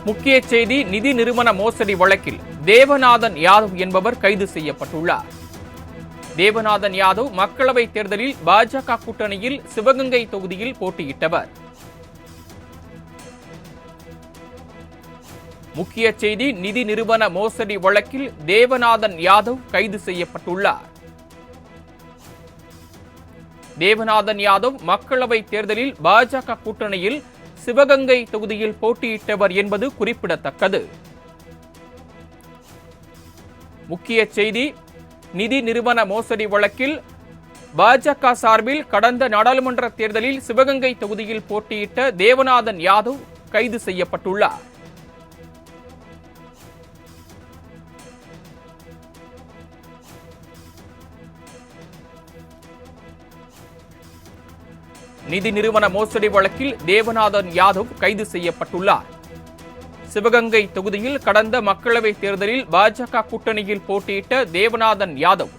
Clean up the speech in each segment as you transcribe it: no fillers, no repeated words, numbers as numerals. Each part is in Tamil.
முக்கிய செய்தி நிதி நிறுவன மோசடி வழக்கில் தேவநாதன் யாதவ் என்பவர் கைது செய்யப்பட்டுள்ளார். தேவநாதன் யாதவ் மக்களவை தேர்தலில் பாஜக கூட்டணியில் சிவகங்கை தொகுதியில் போட்டியிட்டவர். முக்கிய செய்தி நிதி நிறுவன மோசடி வழக்கில் தேவநாதன் யாதவ் கைது செய்யப்பட்டுள்ளார். தேவநாதன் யாதவ் மக்களவை தேர்தலில் பாஜக கூட்டணியில் சிவகங்கை தொகுதியில் போட்டியிட்டவர் என்பது குறிப்பிடத்தக்கது. முக்கிய செய்தி நிதி நிறுவன மோசடி வழக்கில் பாஜக சார்பில் கடந்த நாடாளுமன்ற தேர்தலில் சிவகங்கை தொகுதியில் போட்டியிட்ட தேவநாதன் யாதவ் கைது செய்யப்பட்டுள்ளார். நிதி நிறுவன மோசடி வழக்கில் தேவநாதன் யாதவ் கைது செய்யப்பட்டுள்ளார். சிவகங்கை தொகுதியில் கடந்த மக்களவை தேர்தலில் பாஜக கூட்டணியில் போட்டியிட்ட தேவநாதன் யாதவ்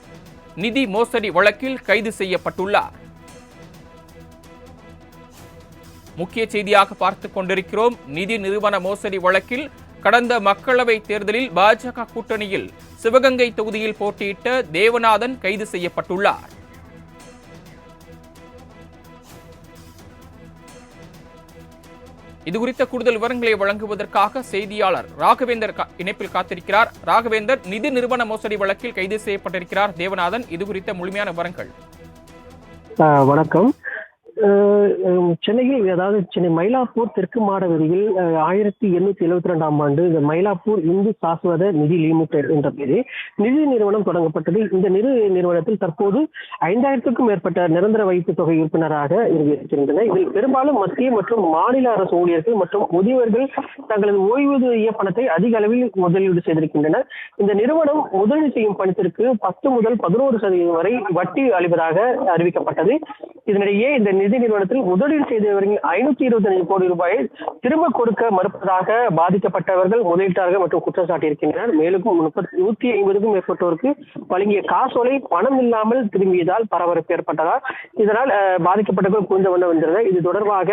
நிதி மோசடி வழக்கில் கைது செய்யப்பட்டுள்ளார். முக்கிய செய்தியாக பார்த்துக் கொண்டிருக்கிறோம். நிதி நிறுவன மோசடி வழக்கில் கடந்த மக்களவை தேர்தலில் பாஜக கூட்டணியில் சிவகங்கை தொகுதியில் போட்டியிட்ட தேவநாதன் கைது செய்யப்பட்டுள்ளார். இதுகுறித்த கூடுதல் விவரங்களை வழங்குவதற்காக செய்தியாளர் ராகவேந்தர் இணைப்பில் காத்திருக்கிறார். ராகவேந்தர், நிதி நிறுவன மோசடி வழக்கில் கைது செய்யப்பட்டிருக்கிறார் தேவநாதன். இது குறித்த முழுமையான விவரங்கள். வணக்கம். சென்னையில், அதாவது சென்னை மயிலாப்பூர் தெற்கு மாட வீதியில் 1872ஆம் ஆண்டு இந்த மயிலாப்பூர் இந்து சாஸ்வத நிதி லிமிடெட் என்ற பெயரில் நிதி நிறுவனம் தொடங்கப்பட்டது. இந்த நிதி நிறுவனத்தில் தற்போது 5000க்கும் மேற்பட்ட நிரந்தர வைப்பு தொகை உறுப்பினராக இருக்கின்றனர். இதில் பெரும்பாலும் மத்திய மற்றும் மாநில அரசு ஊழியர்கள் மற்றும் முதியவர்கள் தங்களது ஓய்வூதிய பணத்தை அதிக அளவில் முதலீடு செய்திருக்கின்றனர். இந்த நிறுவனம் முதலீடு செய்யும் பணத்திற்கு 10 முதல் 11% வரை வட்டி அளிப்பதாக அறிவிக்கப்பட்டது. இதனிடையே இந்த நிதி நிறுவனத்தில் முதலீடு செய்தவர்கள் 525 கோடி ரூபாயை திரும்ப கொடுக்க மறுப்பதாக பாதிக்கப்பட்டவர்கள் முதலீட்டாளர்கள் மற்றும் குற்றம் சாட்டியிருக்கின்றனர். மேலும் 150க்கும் மேற்பட்டோருக்கு வழங்கிய காசோலை பணம் இல்லாமல் திரும்பியதால் பரபரப்பு ஏற்பட்டதால் இதனால் பாதிக்கப்பட்டவர்கள் குவிந்த வண்ணம் வந்தனர். இது தொடர்பாக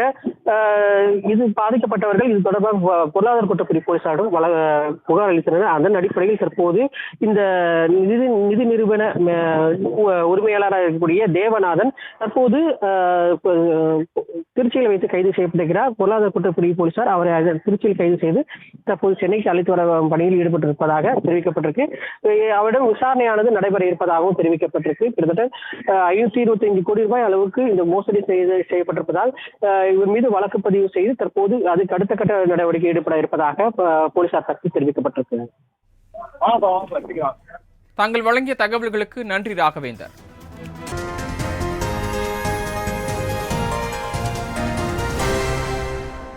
பாதிக்கப்பட்டவர்கள் இது தொடர்பாக பொருளாதார குற்றப்பிரிவு போலீசாரிடம் புகார் அளித்தனர். அதன் அடிப்படையில் தற்போது இந்த நிதி நிறுவன உரிமையாளராக இருக்கக்கூடிய தேவநாதன் தற்போது திருச்சியில் வைத்து கைது செய்யப்பட்டிருக்கிறார். பொருளாதார குற்றப்பிரிவு போலீசார் அவரை திருச்சியில் கைது செய்து தற்போது சென்னைக்கு அழைத்து வர பணியில் ஈடுபட்டிருப்பதாக தெரிவிக்கப்பட்டிருக்கு. அவரிடம் விசாரணையானது நடைபெற இருப்பதாகவும் தெரிவிக்கப்பட்டிருக்கு. கிட்டத்தட்ட 525 கோடி ரூபாய் அளவுக்கு இந்த மோசடி செய்யப்பட்டிருப்பதால் இவர் மீது வழக்கு பதிவு செய்து தற்போது அதுக்கு அடுத்த கட்ட நடவடிக்கை ஈடுபட இருப்பதாக போலீசார் தரப்பில் தெரிவிக்கப்பட்டிருக்கு. தாங்கள் வழங்கிய தகவல்களுக்கு நன்றி ராகவேந்தர்.